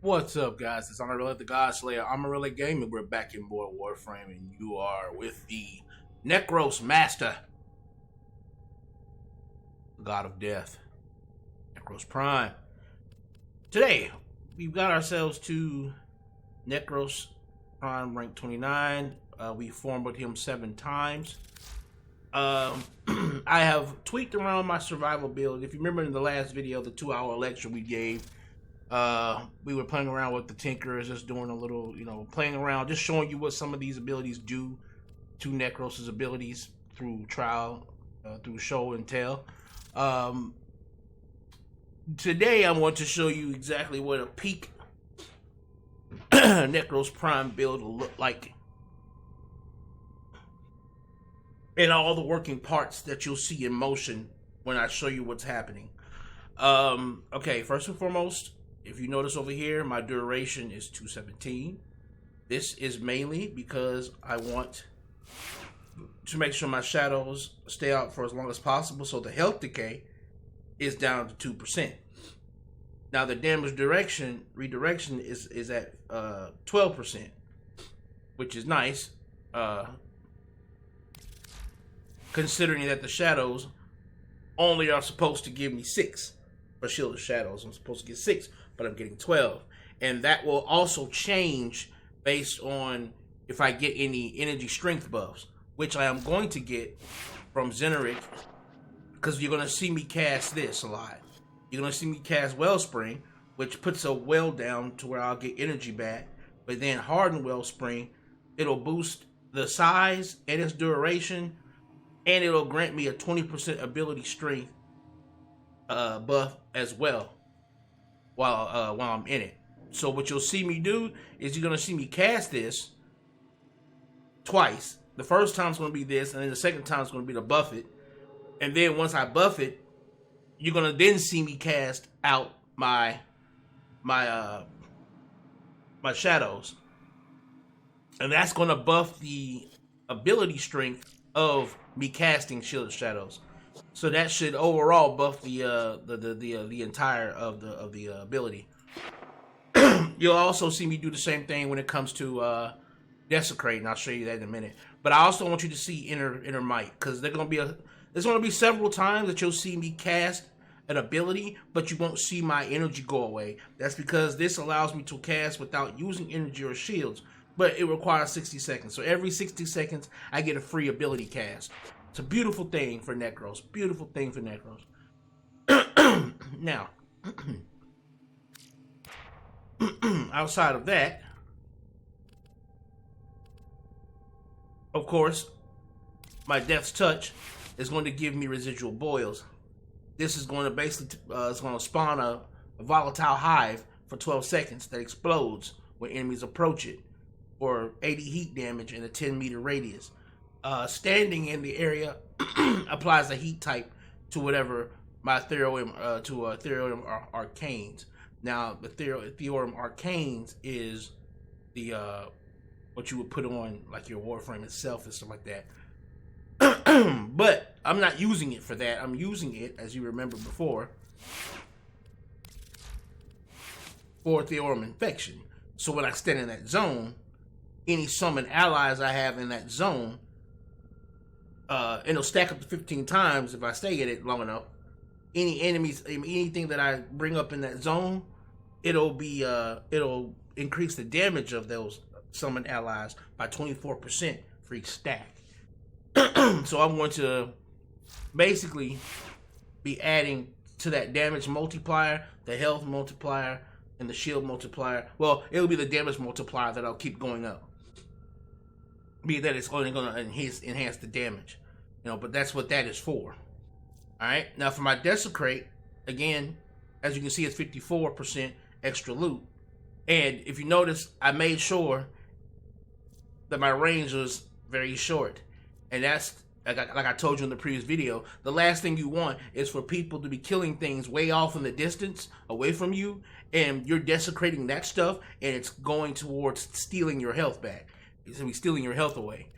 What's up, guys? It's Amon-Rellik, the God Slayer. Amon-Rellik Gaming. We're back in more Warframe, and you are with the NEKROS Master, the God of Death, NEKROS Prime. Today, we've got ourselves to NEKROS Prime, rank 29. We formed with him 7 times. I have tweaked around my survival build. If you remember in the last video, the 2-hour lecture we gave, we were playing around with the Tinkers, just doing a little, playing around, just showing you what some of these abilities do to NEKROS' abilities through trial, through show and tell. Today I want to show you exactly what a peak NEKROS Prime build will look like, and all the working parts that you'll see in motion when I show you what's happening. Okay, first and foremost, if you notice over here, my duration is 217. This is mainly because I want to make sure my shadows stay out for as long as possible, so the health decay is down to 2%. Now the damage redirection is at 12%, which is nice, considering that the shadows only are supposed to give me 6. For Shield of Shadows, I'm supposed to get 6, but I'm getting 12. And that will also change based on if I get any energy strength buffs, which I am going to get from NEKROS, because you're going to see me cast this a lot. You're going to see me cast Wellspring, which puts a well down to where I'll get energy back. But then Hardened Wellspring, it'll boost the size and its duration, and it'll grant me a 20% ability strength buff as well while I'm in it. So what you'll see me do is you're gonna see me cast this twice. The first time's gonna be this, and then the second time's gonna be to buff it. And then once I buff it, you're gonna then see me cast out my shadows, and that's gonna buff the ability strength of me casting Shield of Shadows. So that should overall buff the entire of the ability. You'll also see me do the same thing when it comes to Desecrate, and I'll show you that in a minute. But I also want you to see Inner Might, because there's gonna be several times that you'll see me cast an ability, but you won't see my energy go away. That's because this allows me to cast without using energy or shields, but it requires 60 seconds. So every 60 seconds, I get a free ability cast. It's a beautiful thing for NEKROS. Beautiful thing for NEKROS. Now, outside of that, of course, my Death's Touch is going to give me residual boils. This is going to basically it's going to spawn a volatile hive for 12 seconds that explodes when enemies approach it, or 80 heat damage in a 10-meter radius. Standing in the area applies a heat type to whatever my Therium Arcanes. Now the Therium Arcanes is the what you would put on like your Warframe itself and stuff like that. But I'm not using it for that. I'm using it, as you remember before, for Therium Infection. So when I stand in that zone, any summoned allies I have in that zone, and it'll stack up to 15 times if I stay in it long enough. Any enemies, anything that I bring up in that zone, it'll increase the damage of those summoned allies by 24% for each stack. So I'm going to basically be adding to that damage multiplier, the health multiplier, and the shield multiplier. Well, it'll be the damage multiplier that I'll keep going up. Be that it's only going to enhance the damage, but that's what that is for. All right. Now for my Desecrate, again, as you can see, it's 54% extra loot, and if you notice, I made sure that my range was very short, and that's like I told you in the previous video. The last thing you want is for people to be killing things way off in the distance, away from you, and you're desecrating that stuff, and it's going towards stealing your health back. It's going to be stealing your health away.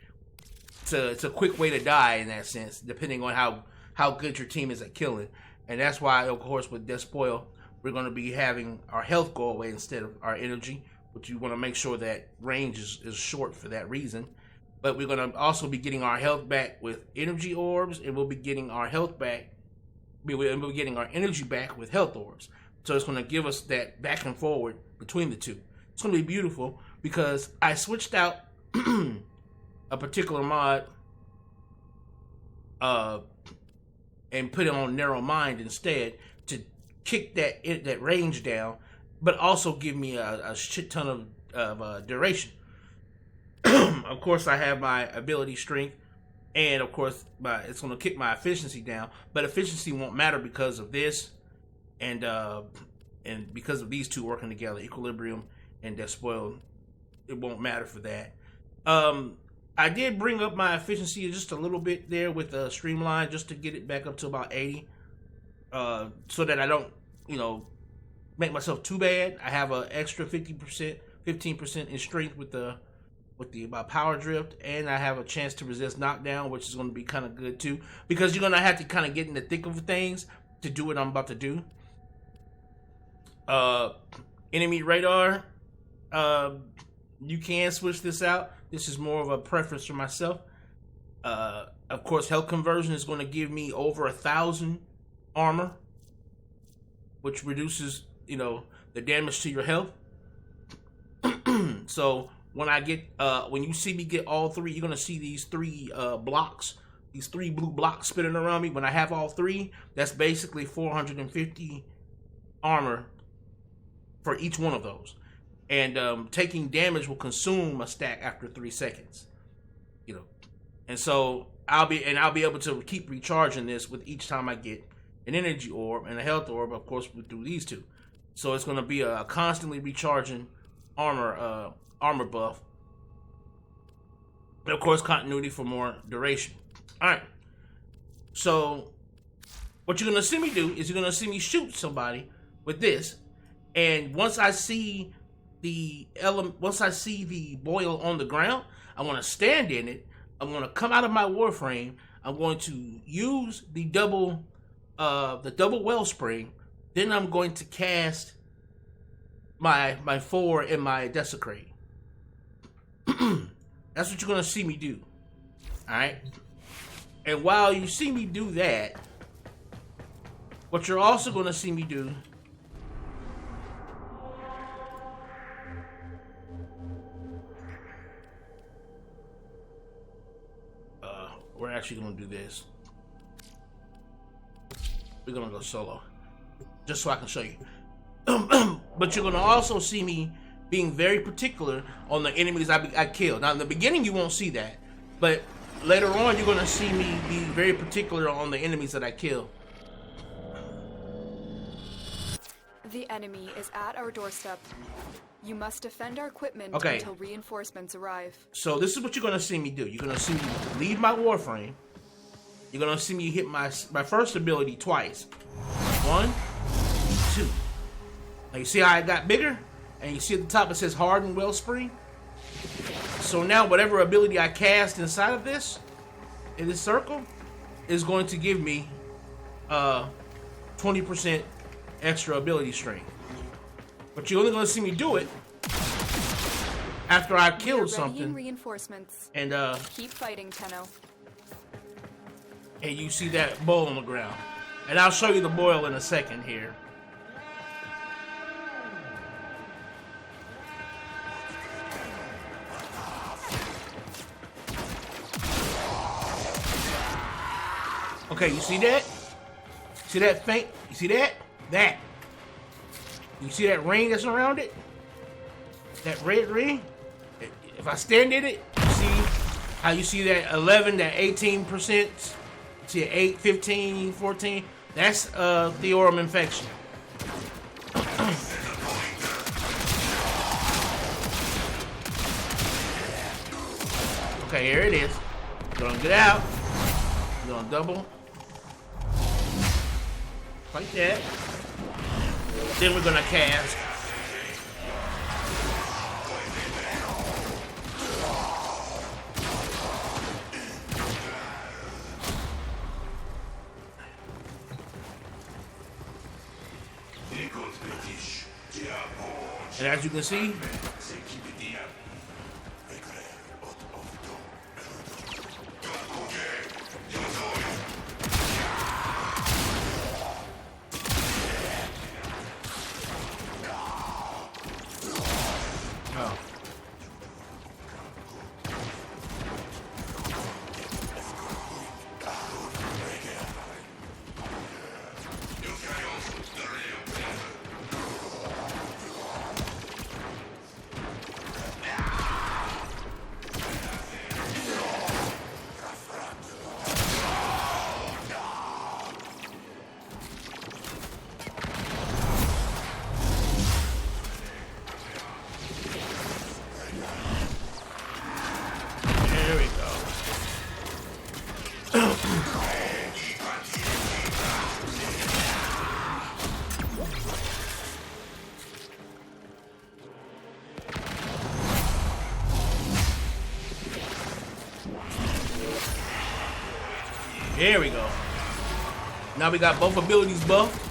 It's a quick way to die in that sense, depending on how good your team is at killing. And that's why, of course, with Despoil, we're going to be having our health go away instead of our energy, which you want to make sure that range is short for that reason. But we're going to also be getting our health back with energy orbs, and we'll be getting our health back. We'll be getting our energy back with health orbs. So it's going to give us that back and forward between the two. It's going to be beautiful because I switched out a particular mod and put it on narrow mind instead to kick that range down, but also give me a shit ton of duration. Of course, I have my ability strength, and of course, it's going to kick my efficiency down. But efficiency won't matter because of this, and because of these two working together, equilibrium and despoil. It won't matter for that. I did bring up my efficiency just a little bit there with streamline, just to get it back up to about 80, so that I don't, make myself too bad. I have an extra 15% in strength with the power drift, and I have a chance to resist knockdown, which is going to be kind of good too, because you're going to have to kind of get in the thick of things to do what I'm about to do. Enemy radar, you can switch this out. This is more of a preference for myself. Of course, health conversion is going to give me over 1,000 armor, which reduces, the damage to your health. So when I get, when you see me get all three, you're going to see these three blocks, these three blue blocks spinning around me. When I have all three, that's basically 450 armor for each one of those. And taking damage will consume a stack after 3 seconds, And so I'll be able to keep recharging this with each time I get an energy orb and a health orb, of course, through these two. So it's going to be a constantly recharging armor buff. And of course, continuity for more duration. All right. So what you're going to see me do is you're going to see me shoot somebody with this, and once I see the boil on the ground, I want to stand in it. I'm going to come out of my Warframe. I'm going to use the double wellspring. Then I'm going to cast my 4 and my desecrate. That's what you're going to see me do. All right. And while you see me do that, what you're also going to see me do we're actually going to do this. We're going to go solo, just so I can show you. But you're going to also see me being very particular on the enemies I kill. Now, in the beginning, you won't see that, but later on, you're going to see me be very particular on the enemies that I kill. The enemy is at our doorstep. You must defend our equipment until reinforcements arrive. So this is what you're going to see me do. You're going to see me leave my Warframe. You're going to see me hit my first ability twice. 1, 2. Now you see how it got bigger? And you see at the top it says Hardened Wellspring? So now whatever ability I cast inside of this, in this circle, is going to give me 20% extra ability strength. But you're only going to see me do it after I've killed something. Reinforcements. And keep fighting, Tenno. And you see that boil on the ground. And I'll show you the boil in a second here. Okay, you see that? See that faint? You see that? That. You see that ring that's around it? That red ring? If I stand in it, you see how you see that 11, that 18%? See 8, 15, 14? That's Theorum infection. Okay, here it is. Gonna get out. Gonna double. Like that. Then we're gonna cast. And as you can see, there we go. Now we got both abilities buffed.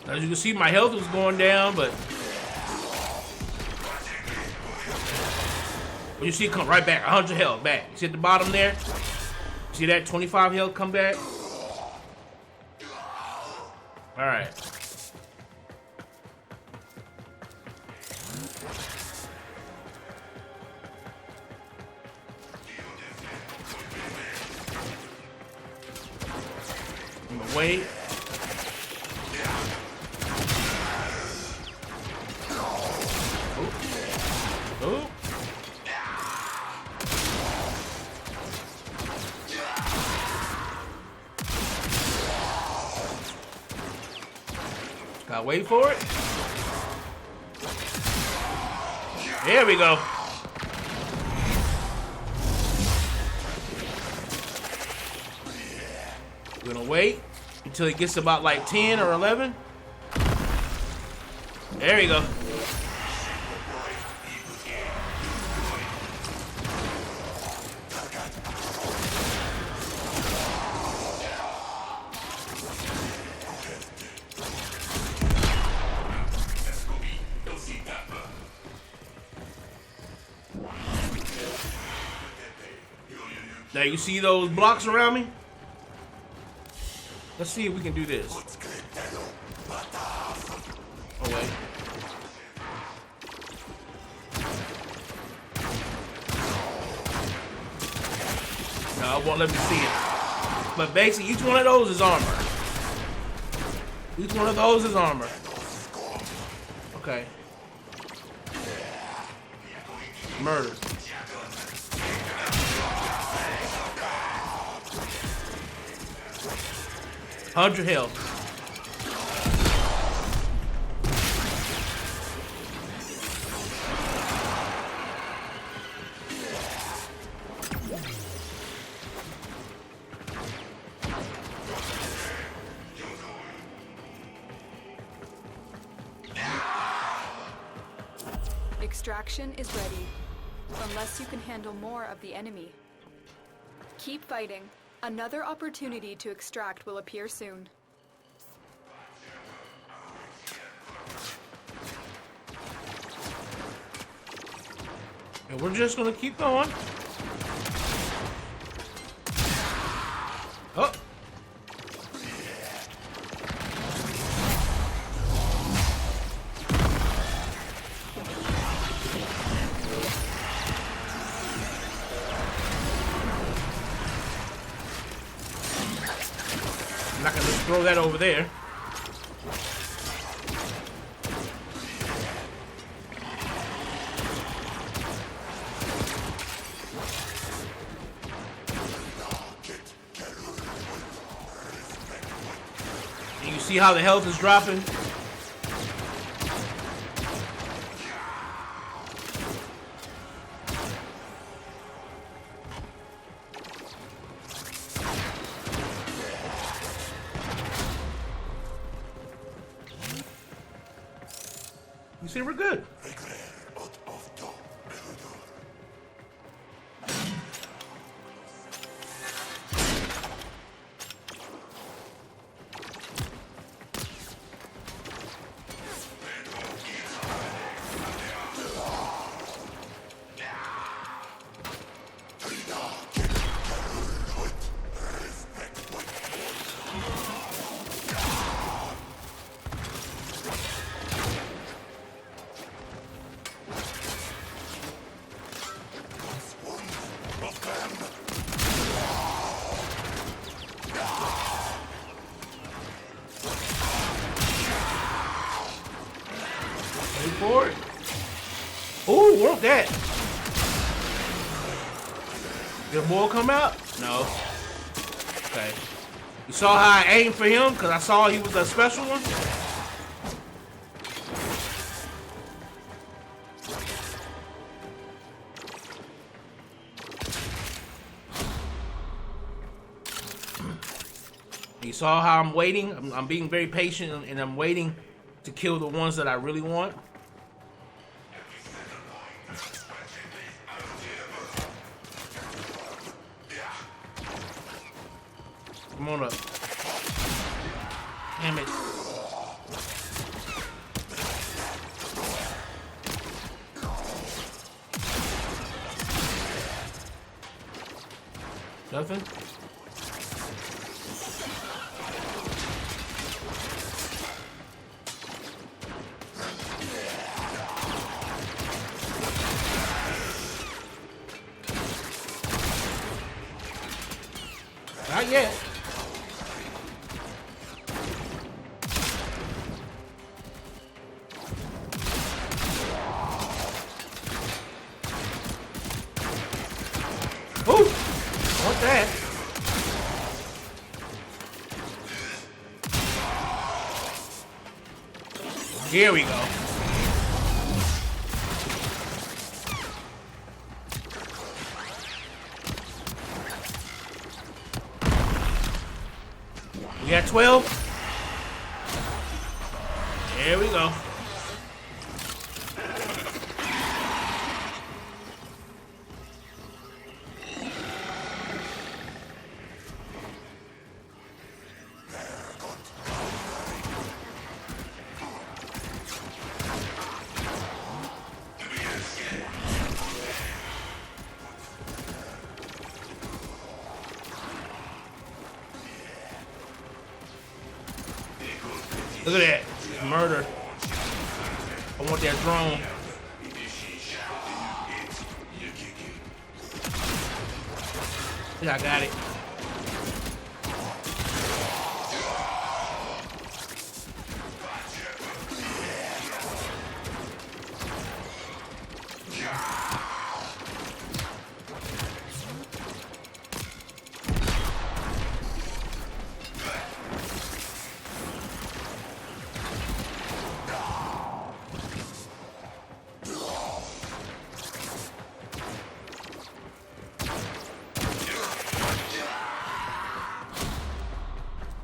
As you can see, my health was going down, but you see it come right back, 100 health back. You see at the bottom there? See that 25 health come back? All right. I'm gonna wait. Oh. Gotta wait for it. There we go. We're gonna wait until it gets about like 10 or 11. There we go. Now you see those blocks around me? Let's see if we can do this. Oh wait. No, it won't let me see it. But basically each one of those is armor. Each one of those is armor. Okay. Murder. $100 health. Extraction is ready, unless you can handle more of the enemy. Keep fighting. Another opportunity to extract will appear soon. And we're just gonna keep going. Oh. I'm not gonna just throw that over there. see how the health is dropping? You see, we're good. For it. Ooh, work that. Did more come out? No. Okay. You saw how I aimed for him? Because I saw he was a special one? You saw how I'm waiting? I'm being very patient and I'm waiting to kill the ones that I really want. Come on up. Damn it. Nothing? Not yet. Ooh! Want that? Here we go. We got 12. There we go. Look at that. Murder. I want that drone. Yeah, I got it.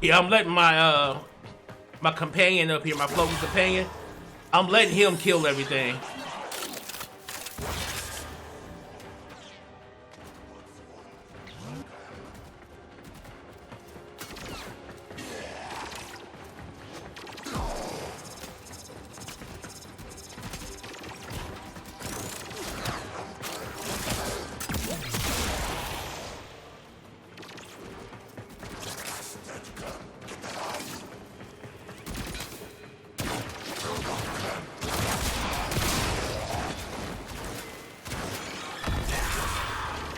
Yeah, I'm letting my my companion up here, my floating companion, I'm letting him kill everything.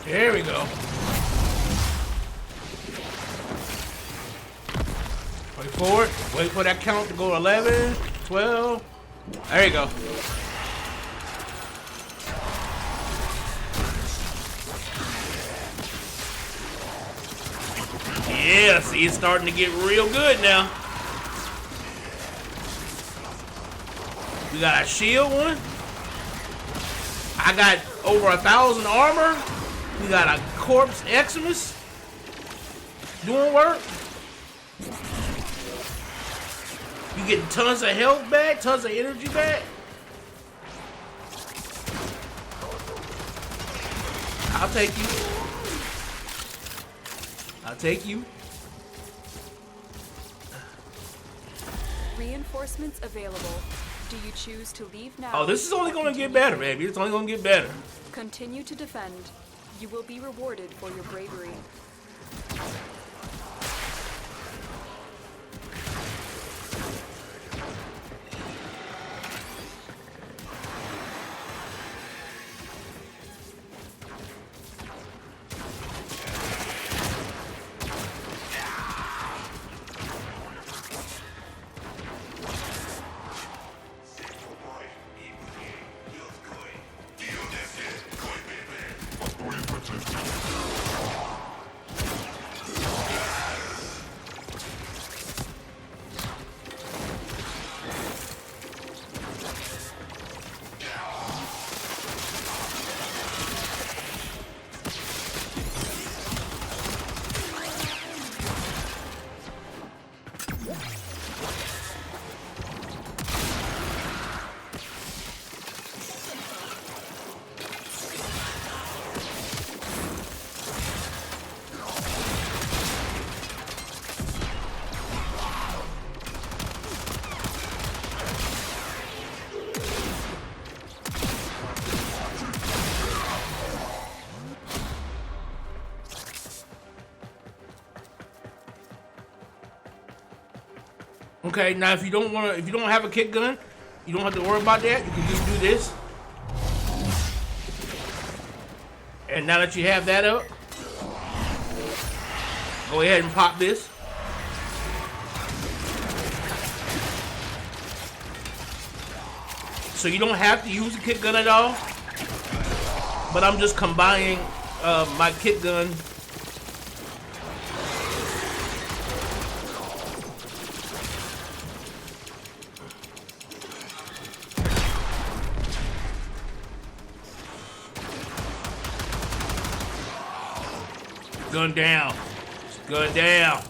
There we go. Wait for it. Wait for that count to go 11, 12. There you go. Yeah, see, it's starting to get real good now. We got a shield one. I got over 1,000 armor. We got a corpse Eximus doing work. You getting tons of health back, tons of energy back. I'll take you. I'll take you. Reinforcements available. Do you choose to leave now? Oh, this is only going to get better, baby. It's only going to get better. Continue to defend. You will be rewarded for your bravery. Okay, now if you don't have a kick gun, you don't have to worry about that. You can just do this. And now that you have that up, go ahead and pop this. So you don't have to use a kick gun at all. But I'm just combining my kick gun . Gun down. Gun down.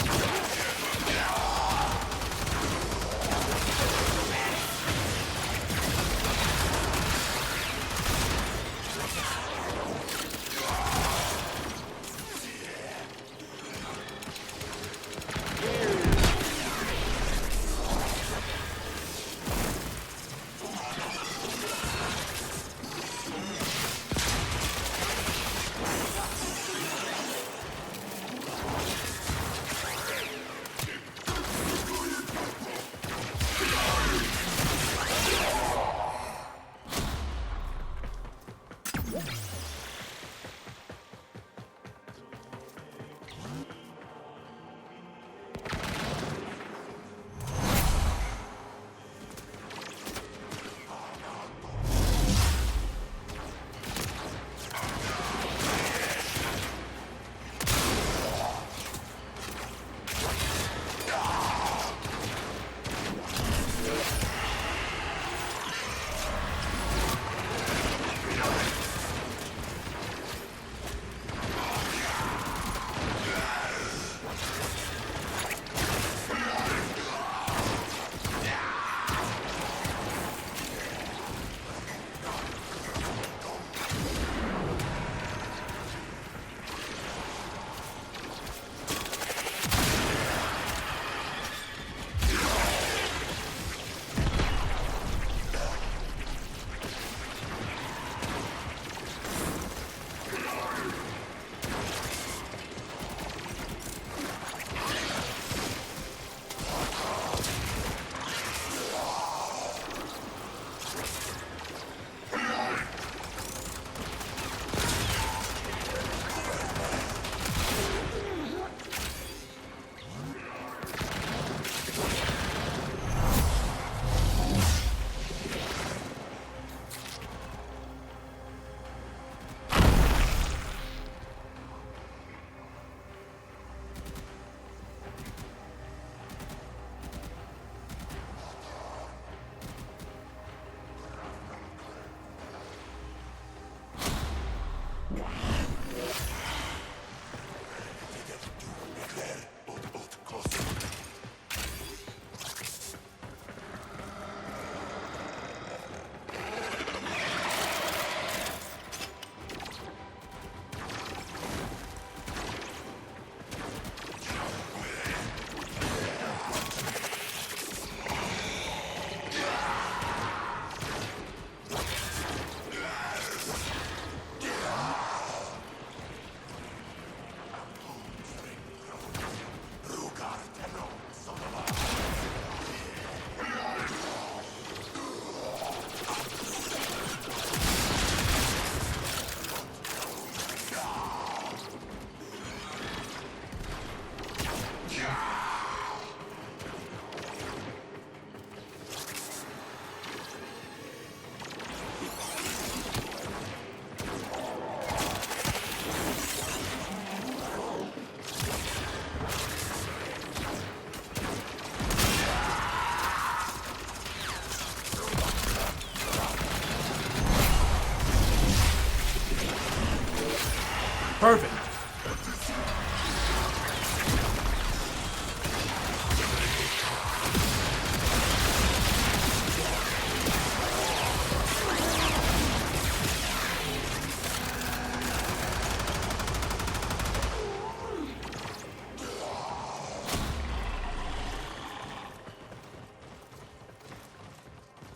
Perfect.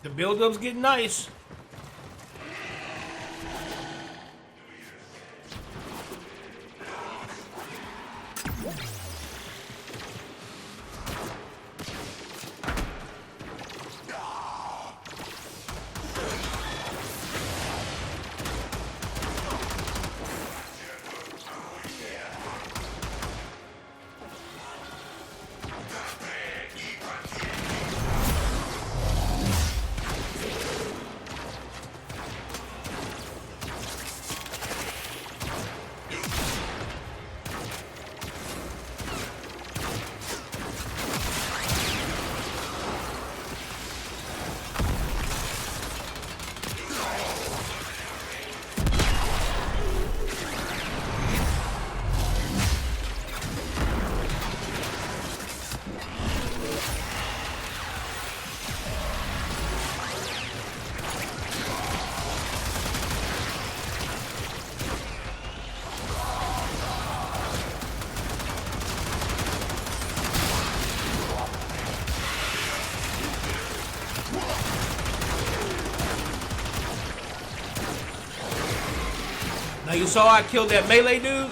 The build-up's getting nice. Now you saw I killed that melee dude?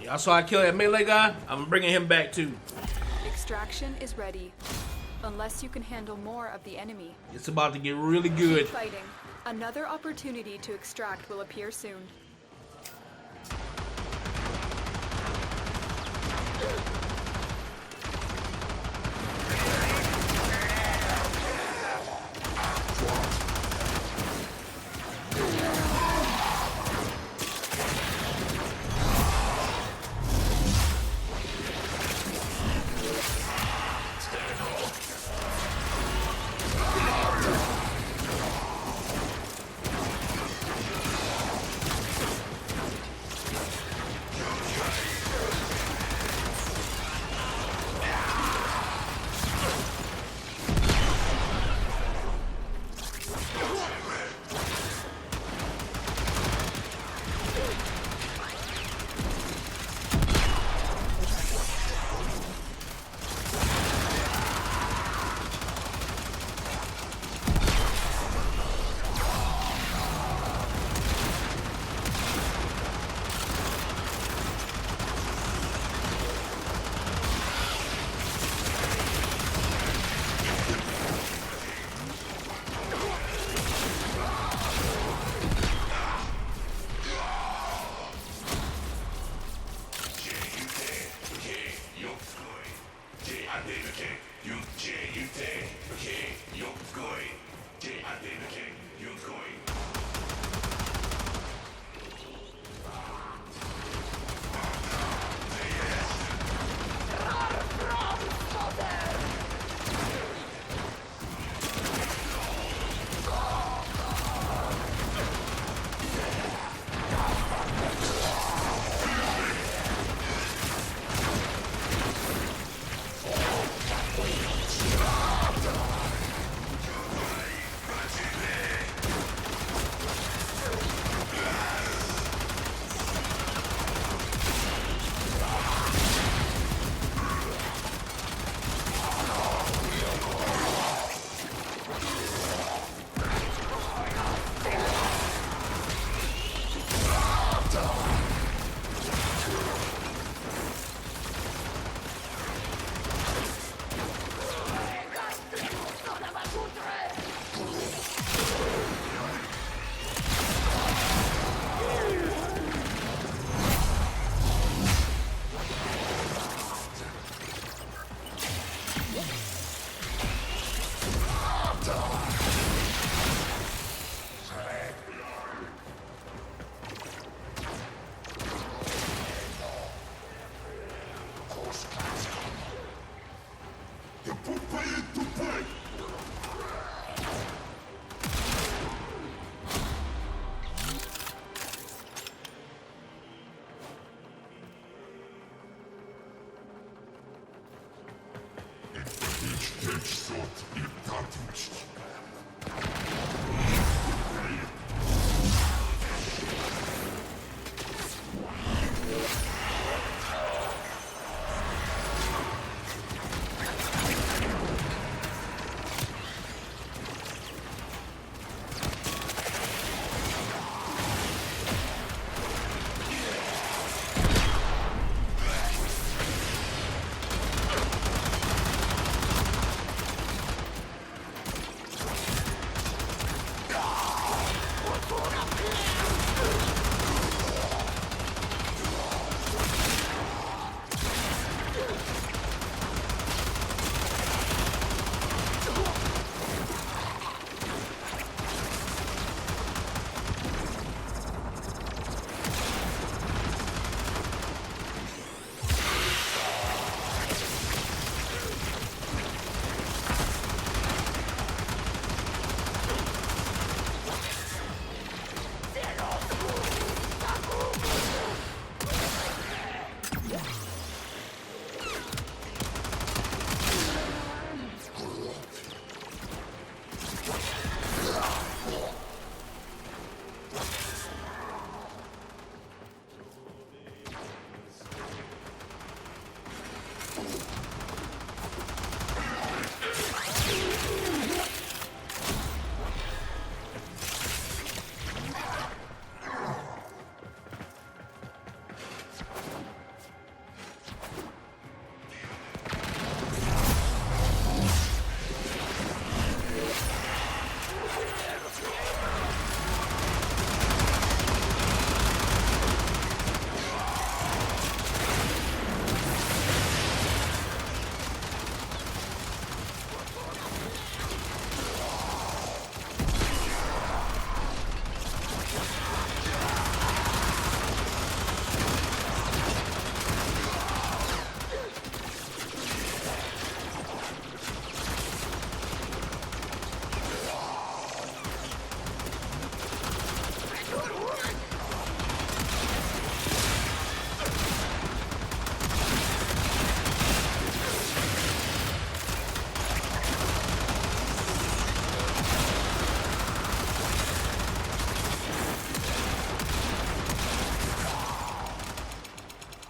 Yeah, I saw I killed that melee guy. I'm bringing him back too. Extraction is ready. Unless you can handle more of the enemy. It's about to get really good. Keep fighting. Another opportunity to extract will appear soon.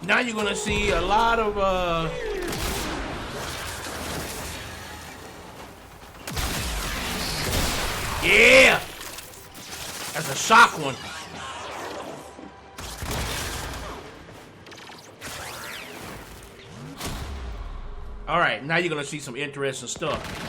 Now you're gonna see a lot of yeah, that's a shock one. All right, now you're gonna see some interesting stuff.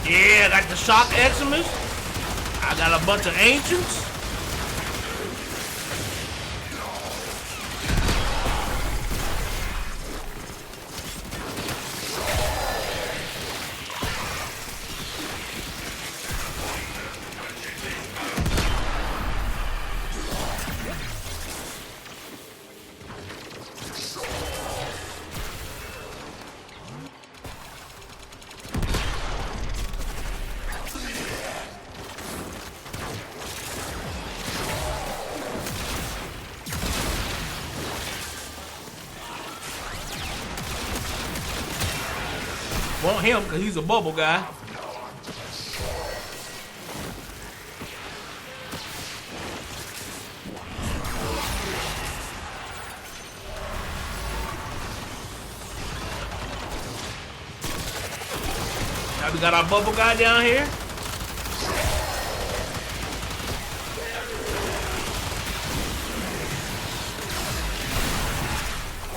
Yeah, I got the shock Eximus. I got a bunch of ancients. Want him because he's a bubble guy. Now we got our bubble guy down here.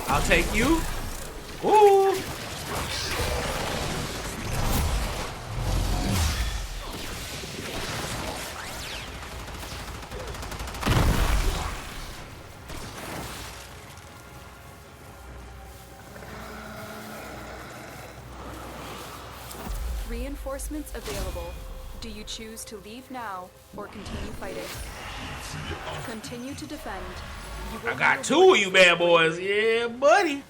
I'll take you. Ooh. Reinforcements available. Do you choose to leave now or continue fighting? Continue to defend. I got two of you bad boys. Yeah, buddy.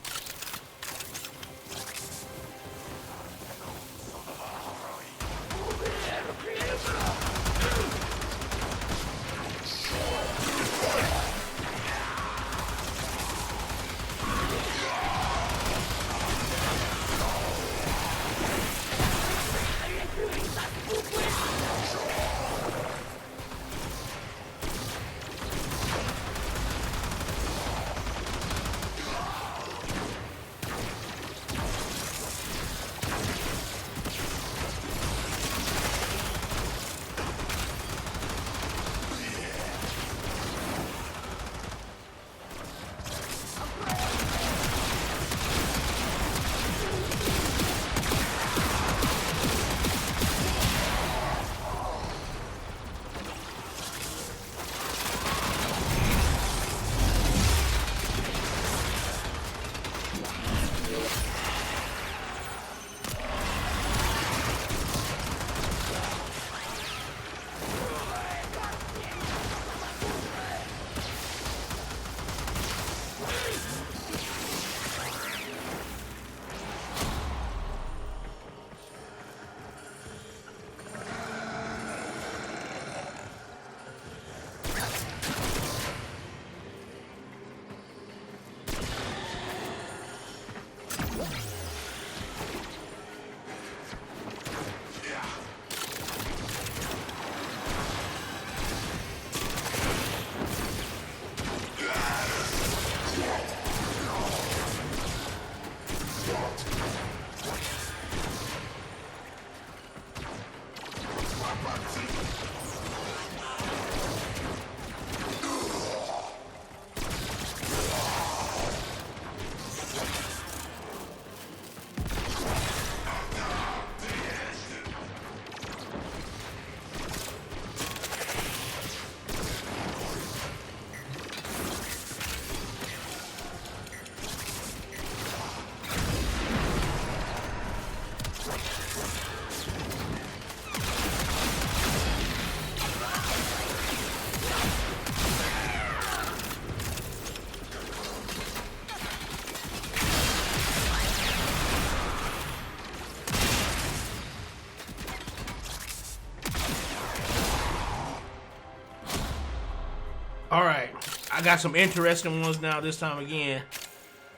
All right, I got some interesting ones now this time again.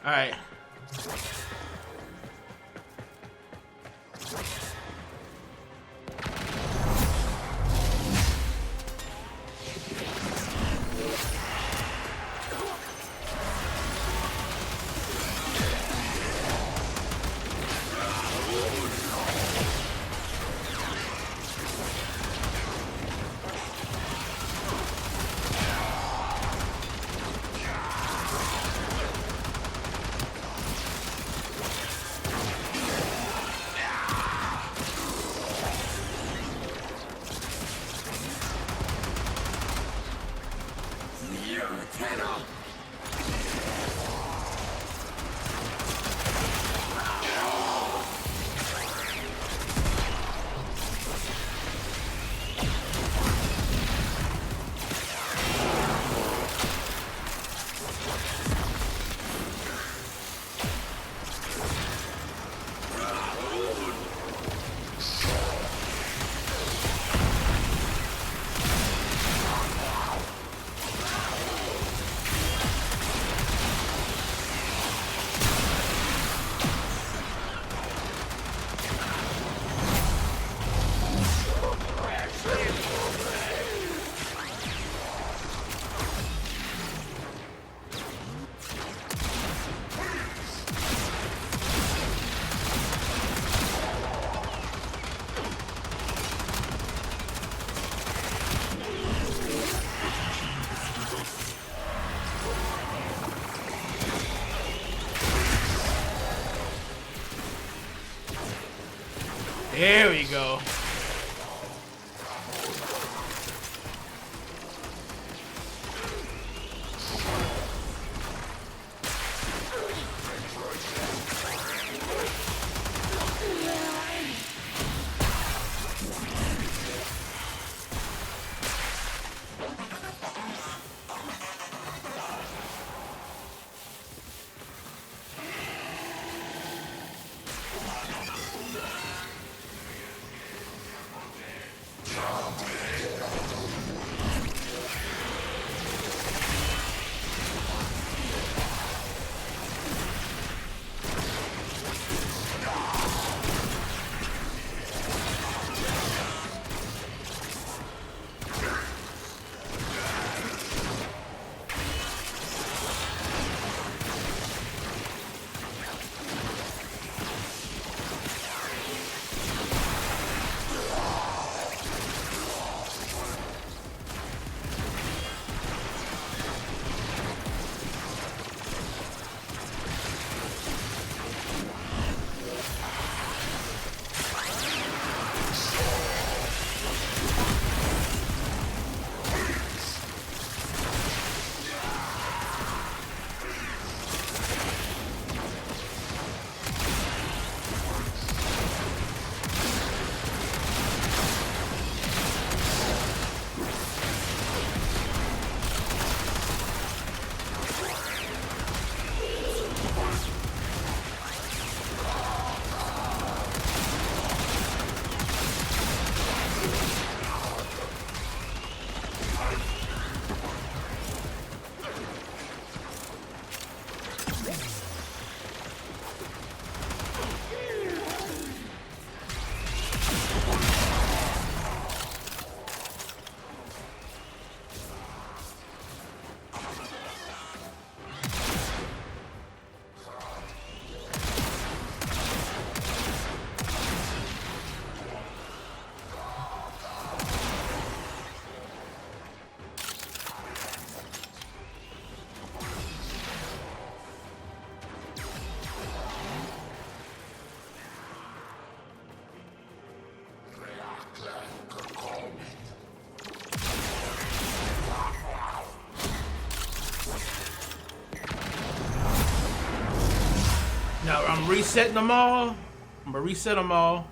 All right. There we go. Now I'm resetting them all. I'm gonna reset them all.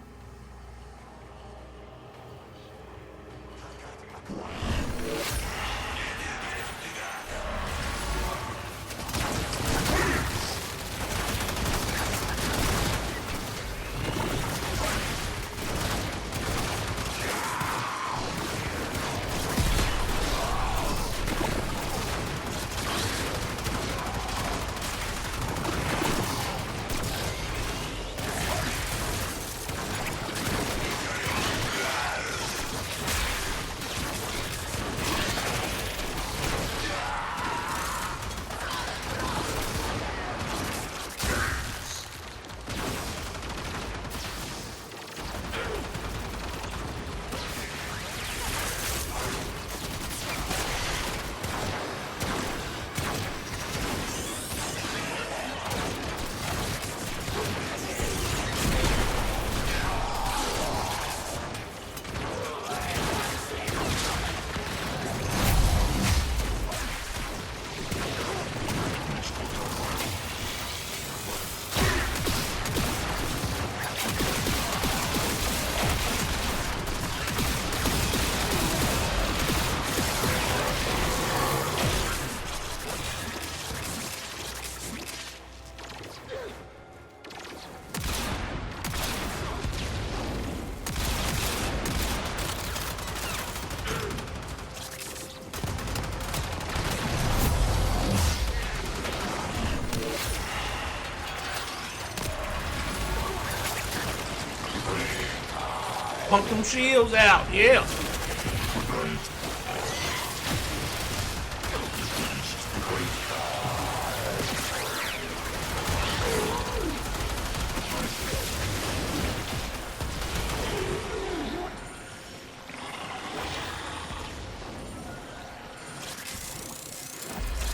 Pump them shields out, yeah.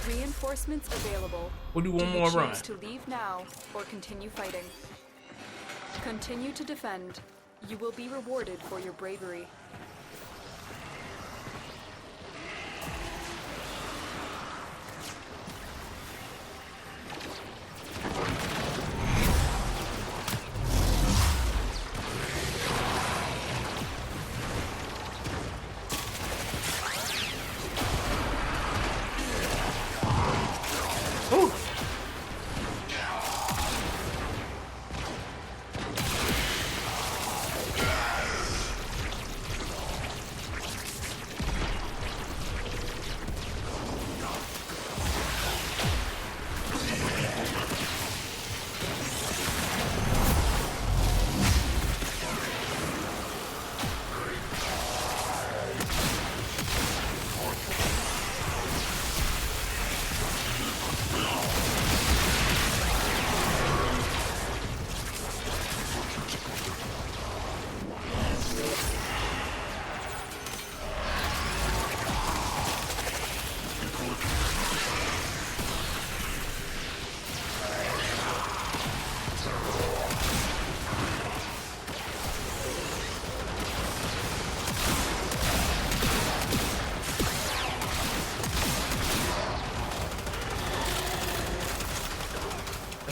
Reinforcements available. We'll do one you more choose run. to leave now or continue fighting? Continue to defend. You will be rewarded for your bravery.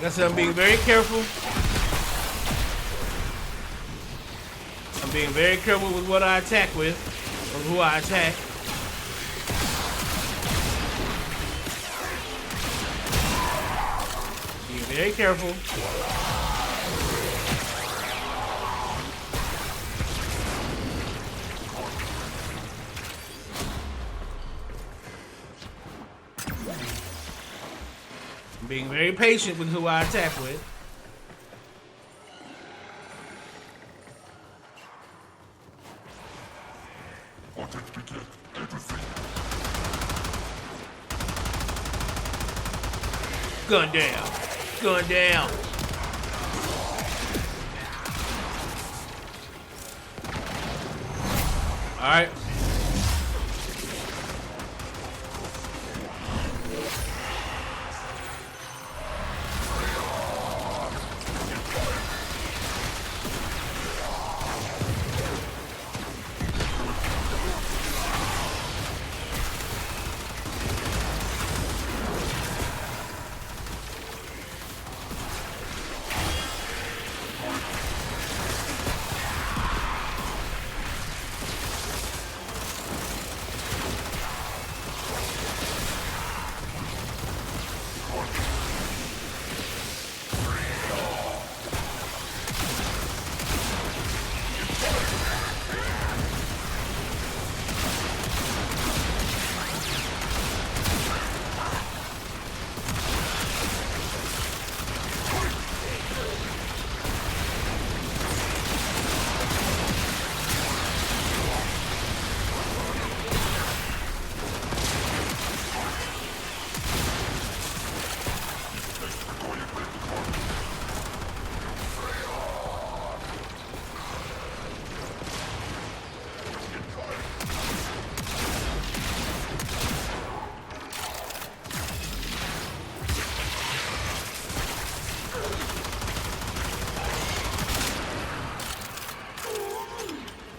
Like I said, I'm being very careful. I'm being very careful with what I attack with, or who I attack. Being very careful. Being very patient with who I attack with. Gun down. Gun down. All right.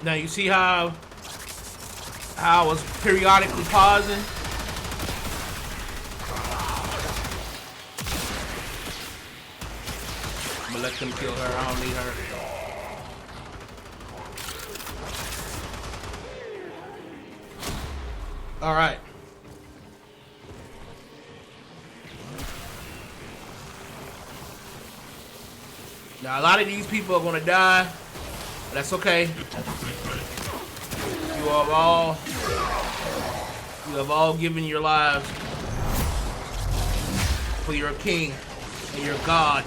Now you see how I was periodically pausing? I'm gonna let them kill her. I don't need her. All right. Now a lot of these people are gonna die. But that's okay. You have all given your lives for your king and your God.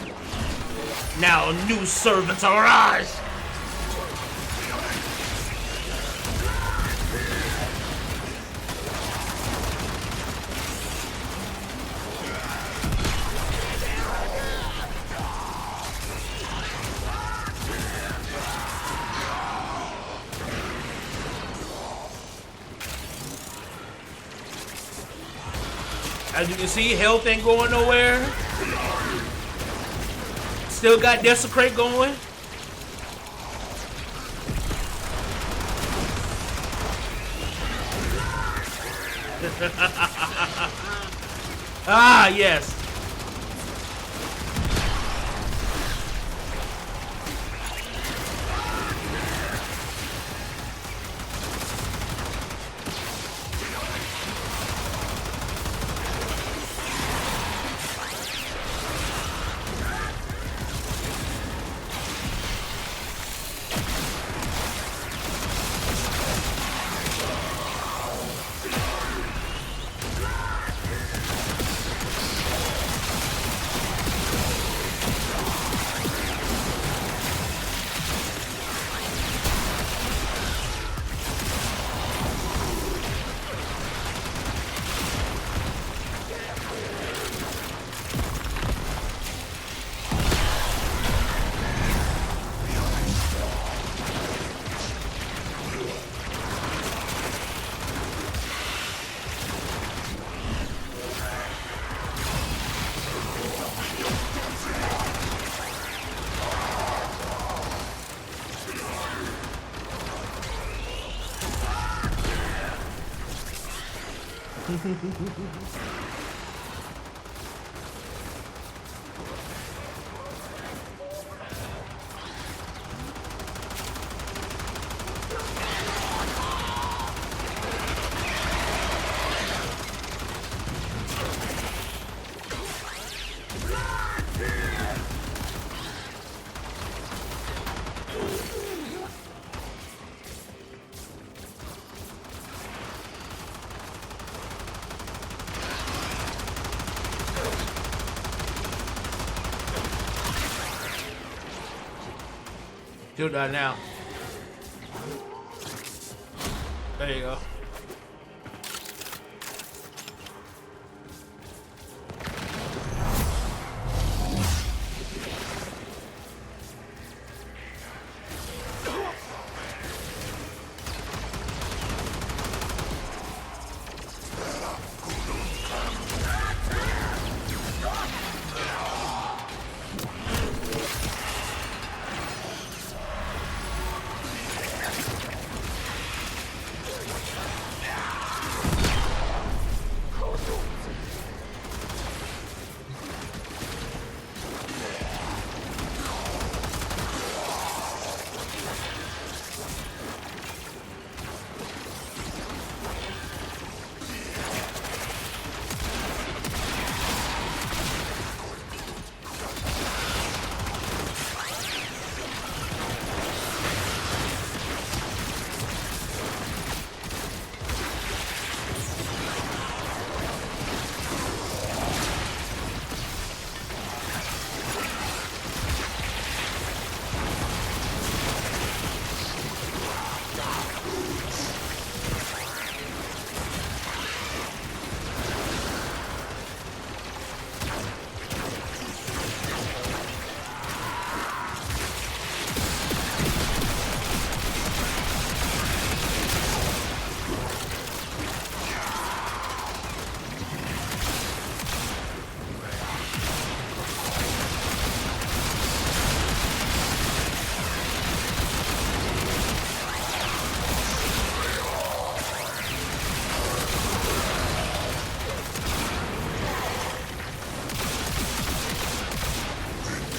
Now new servants arise. As you can see, health ain't going nowhere. Still got Desecrate going. Ah, yes. Still die now. There you go.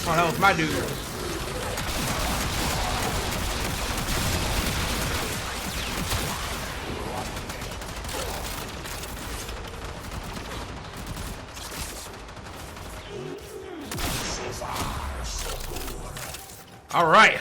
Oh, that was my dude. All right.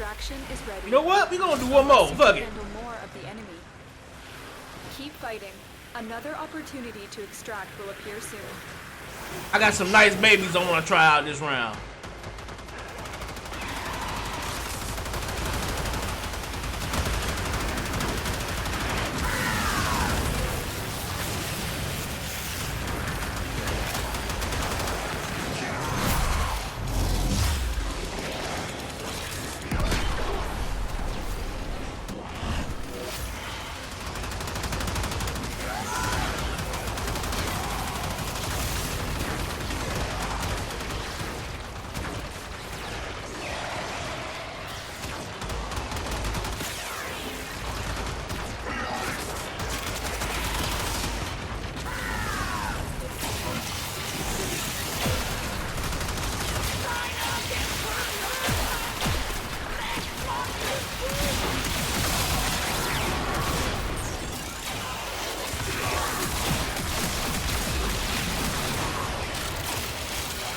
Extraction is ready. You know what? We're gonna do one more. Fuck it. Handle more of the enemy. Keep fighting. Another opportunity to extract will appear soon. I got some nice babies I want to try out this round.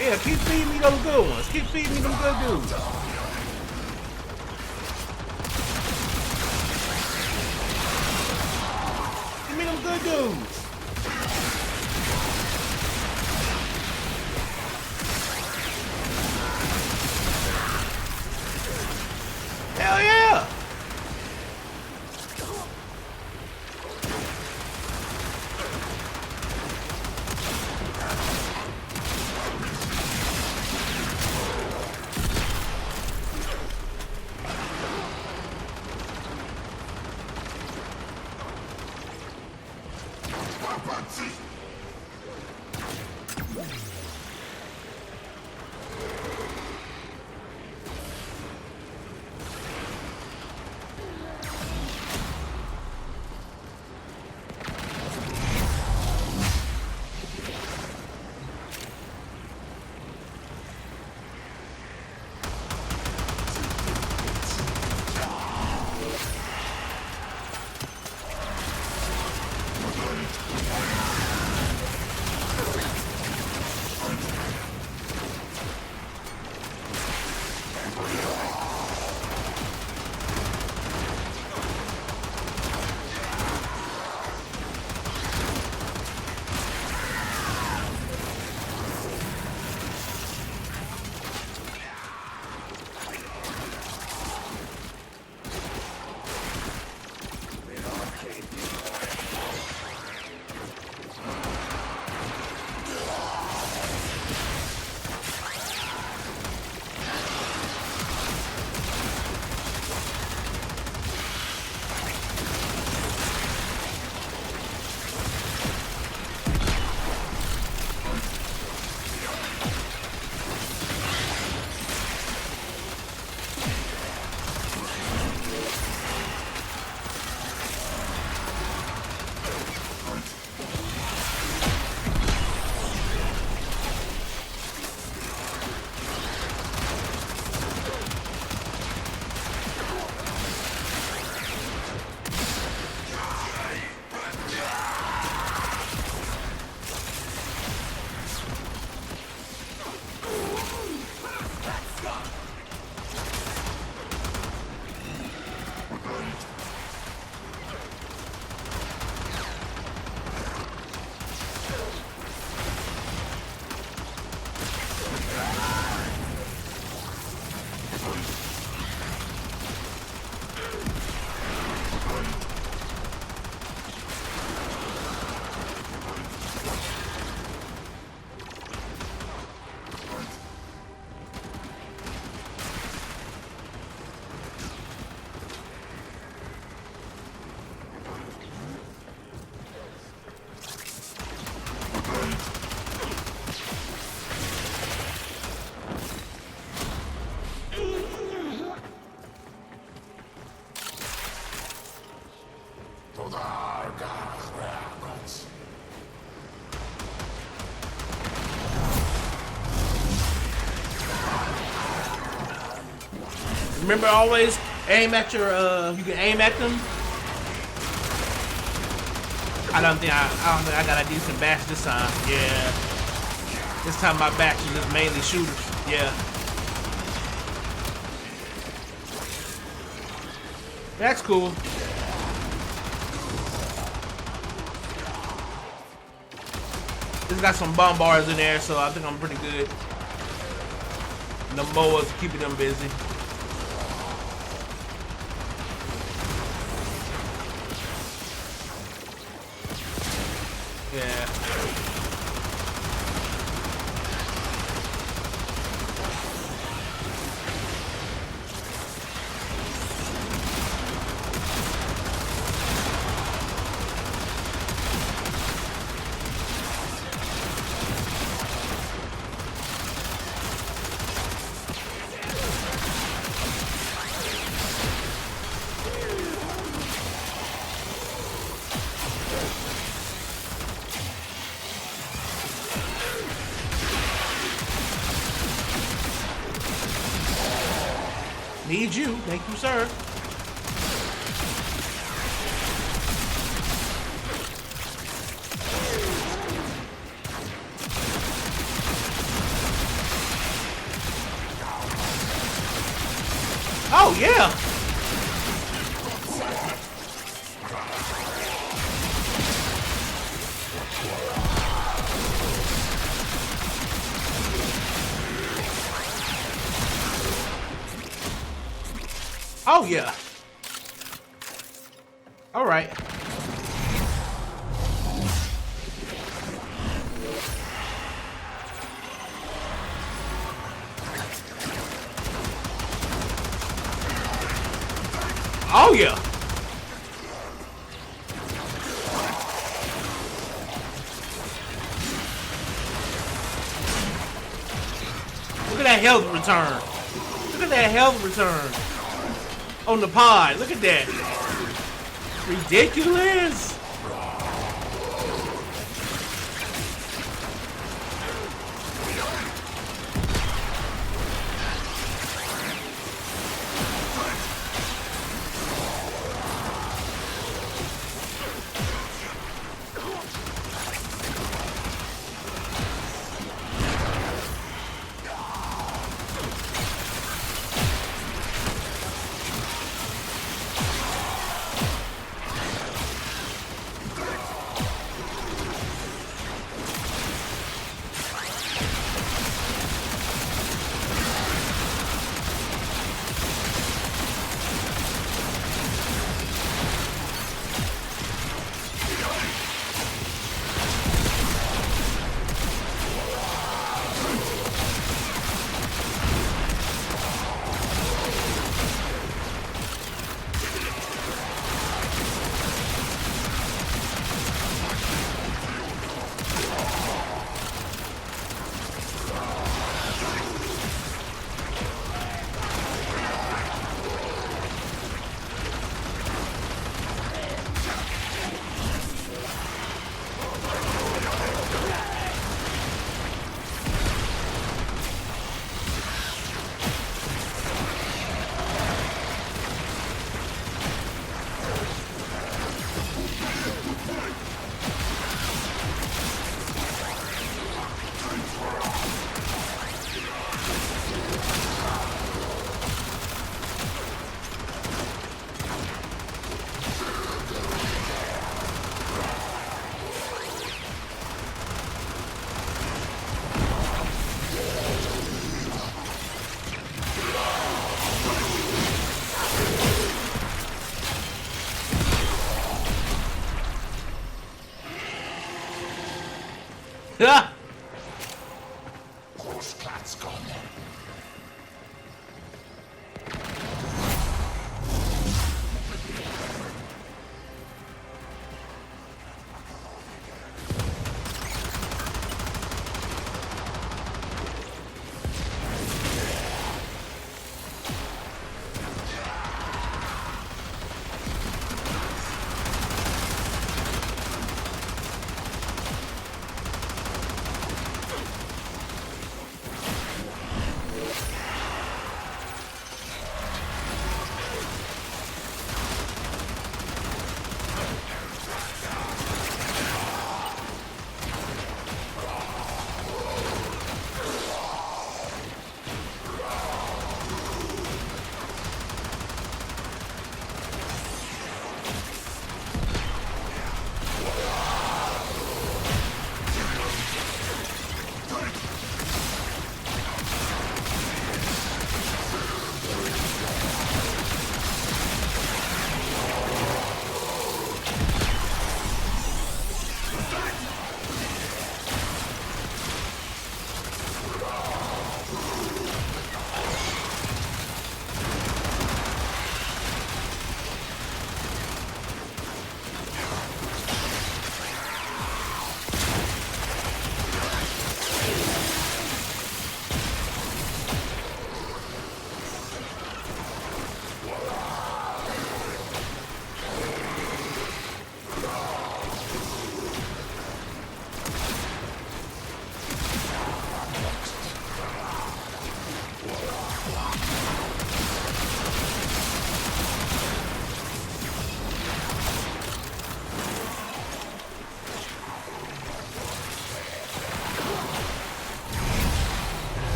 Yeah, keep feeding me them good ones. Keep feeding me them good dudes. Give me them good dudes. Hell yeah! Remember, always aim at your. You can aim at them. I don't think I got a decent batch this time. Yeah. This time my batch is just mainly shooters. Yeah. That's cool. It's got some bombards in there, so I think I'm pretty good. And the mowers keeping them busy. Yeah. Need you. Thank you, sir. Oh, yeah. Oh, yeah. All right. Oh, yeah. Look at that health return. Look at that health return. On the pod. Look at that. Ridiculous.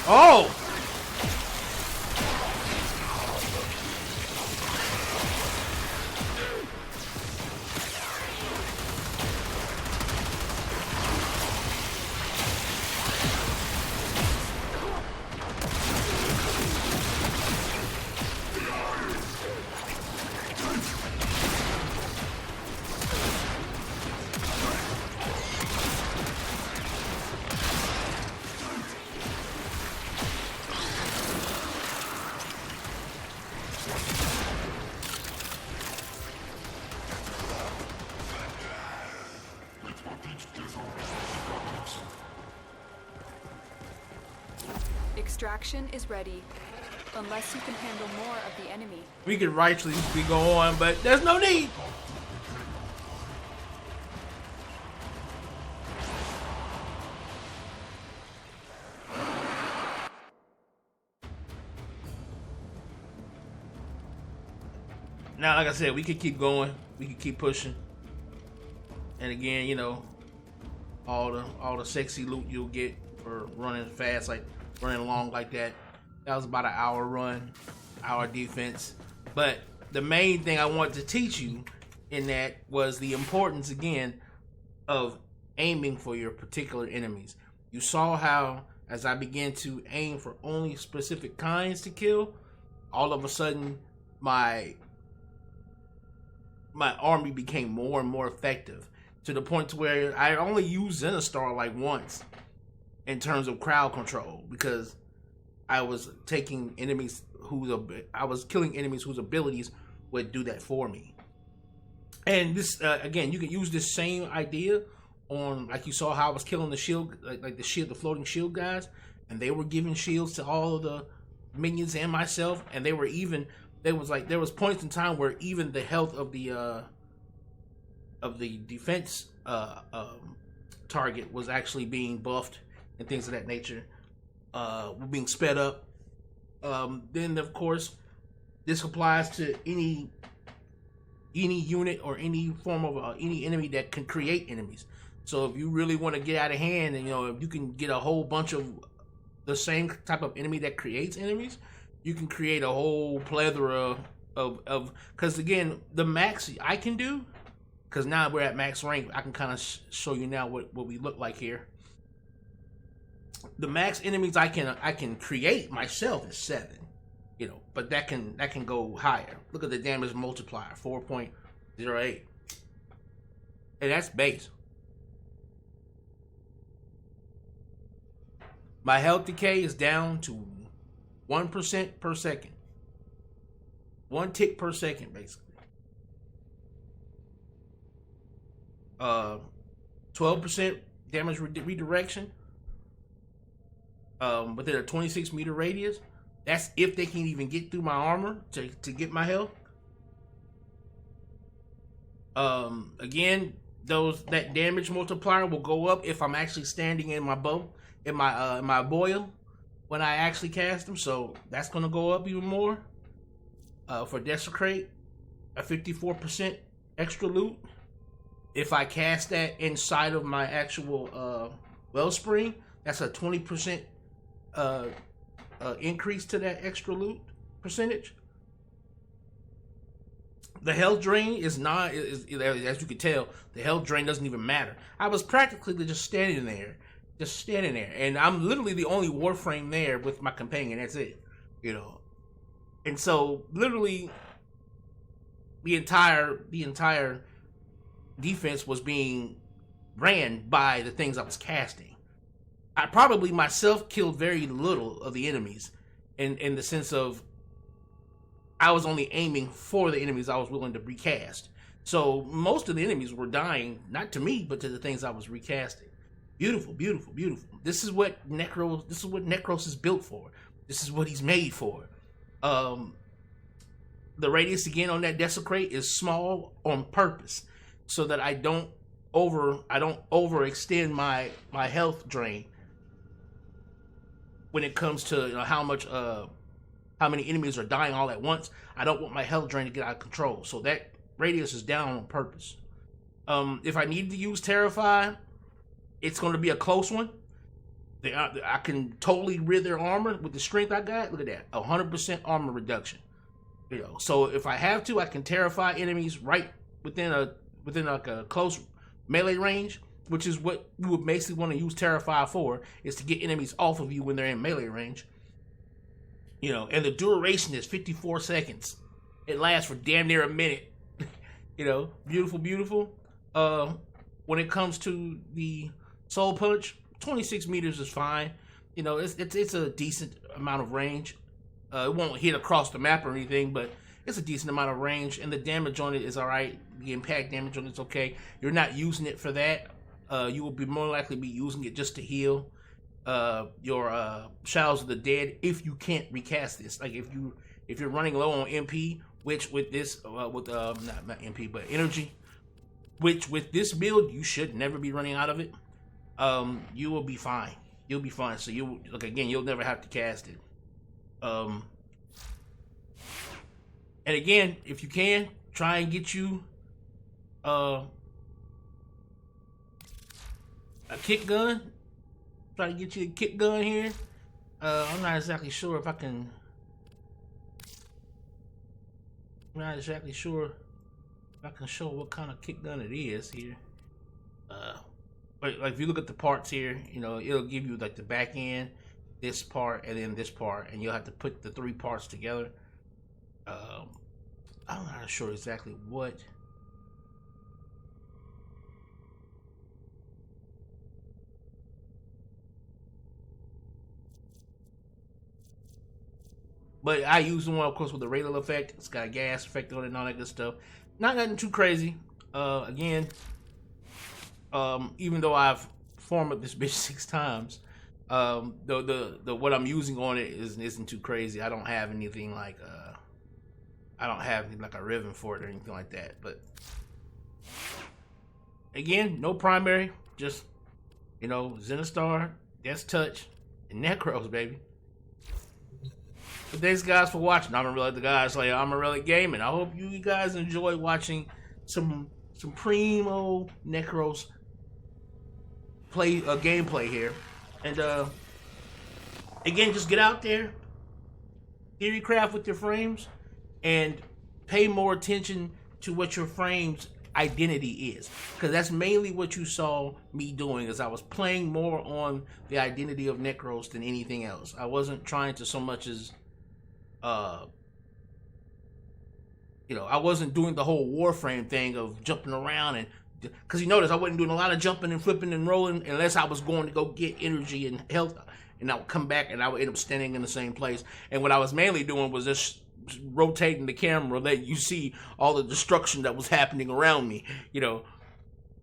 Oh! Extraction is ready, unless you can handle more of the enemy. We could rightfully go on, but there's no need. Now, like I said, we could keep going. We could keep pushing. And again, you know, all the sexy loot you'll get for running fast, like running along like that. That was about an hour run, hour defense. But the main thing I wanted to teach you in that was the importance, again, of aiming for your particular enemies. You saw how, as I began to aim for only specific kinds to kill, all of a sudden my army became more and more effective, to the point to where I only used Zenostar like once in terms of crowd control, because I was taking enemies I was killing enemies whose abilities would do that for me. And this again, you can use this same idea on, like you saw how I was killing the shield, like the floating shield guys, and they were giving shields to all of the minions and myself, and there was points in time where even the health of the defense target was actually being buffed and things of that nature, were being sped up. Then of course this applies to any unit or any form of any enemy that can create enemies. So if you really want to get out of hand, and you know, if you can get a whole bunch of the same type of enemy that creates enemies, you can create a whole plethora of because again, the max I can do, because now we're at max rank, I can kind of show you now what we look like here. The max enemies I can create myself is 7, you know, but that can go higher. Look at the damage multiplier, 4.08, and that's base. My health decay is down to 1% per second. 1 tick per second, basically. 12% damage redirection within a 26-meter radius. That's if they can even get through my armor to get my health. Again, that damage multiplier will go up if I'm actually standing in my bow, in my boil, when I actually cast them. So that's going to go up even more. For Desecrate, a 54% extra loot. If I cast that inside of my actual Wellspring, that's a 20% increase to that extra loot percentage. The health drain is not, as you can tell, the health drain doesn't even matter. I was practically just standing there, and I'm literally the only Warframe there with my companion. That's it, you know. And so, literally, the entire defense was being ran by the things I was casting. I probably myself killed very little of the enemies, in the sense of I was only aiming for the enemies I was willing to recast. So most of the enemies were dying, not to me, but to the things I was recasting. Beautiful, beautiful, beautiful. This is what NEKROS is built for. This is what he's made for. The radius again on that Desecrate is small on purpose, so that I don't overextend my health drain when it comes to, you know, how many enemies are dying all at once. I don't want my health drain to get out of control, so that radius is down on purpose. If I need to use Terrify, it's going to be a close one. I can totally rid their armor with the strength I got. Look at that, 100% armor reduction. You know, so if I have to, I can terrify enemies right within like a close melee range, which is what you would basically want to use Terrify for, is to get enemies off of you when they're in melee range. You know, and the duration is 54 seconds. It lasts for damn near a minute. You know, beautiful, beautiful. When it comes to the Soul Punch, 26 meters is fine. You know, it's a decent amount of range. It won't hit across the map or anything, but it's a decent amount of range, and the damage on it is alright. The impact damage on it's okay. You're not using it for that. You will be more likely be using it just to heal your Shadows of the Dead if you can't recast this. Like if you're running low on MP, which with this not MP but energy, which with this build you should never be running out of it. You will be fine. You'll be fine. So you'll never have to cast it. And again, if you can, try and get you a kick gun. Try to get you a kick gun here. I'm not exactly sure if I can. I'm not exactly sure if I can show what kind of kick gun it is here. But like if you look at the parts here, you know, it'll give you like the back end, this part, and then this part, and you'll have to put the 3 parts together. I'm not sure exactly what. But I use the one, of course, with the radial effect. It's got a gas effect on it and all that good stuff. Not nothing too crazy. Again, even though I've formed this bitch 6 times, the what I'm using on it isn't too crazy. I don't have anything like a ribbon for it or anything like that. But again, no primary, just, you know, Zenistar, Death Touch, and NEKROS, baby. But thanks guys for watching. Amon-Rellik, the guys like Amon-Rellik Gaming. I hope you guys enjoy watching some primo NEKROS gameplay here. And again, just get out there, theory craft with your frames, and pay more attention to what your frame's identity is, because that's mainly what you saw me doing. Is I was playing more on the identity of NEKROS than anything else. I wasn't trying to so much as you know, I wasn't doing the whole Warframe thing of jumping around, and because you notice I wasn't doing a lot of jumping and flipping and rolling unless I was going to go get energy and health, and I would come back and I would end up standing in the same place. And what I was mainly doing was just rotating the camera, letting you see all the destruction that was happening around me, you know.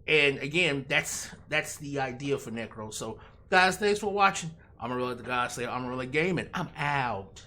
And again, that's the idea for NEKROS. So guys, thanks for watching. Amon-Rellik, the guy say Amon-Rellik Gaming. I'm out.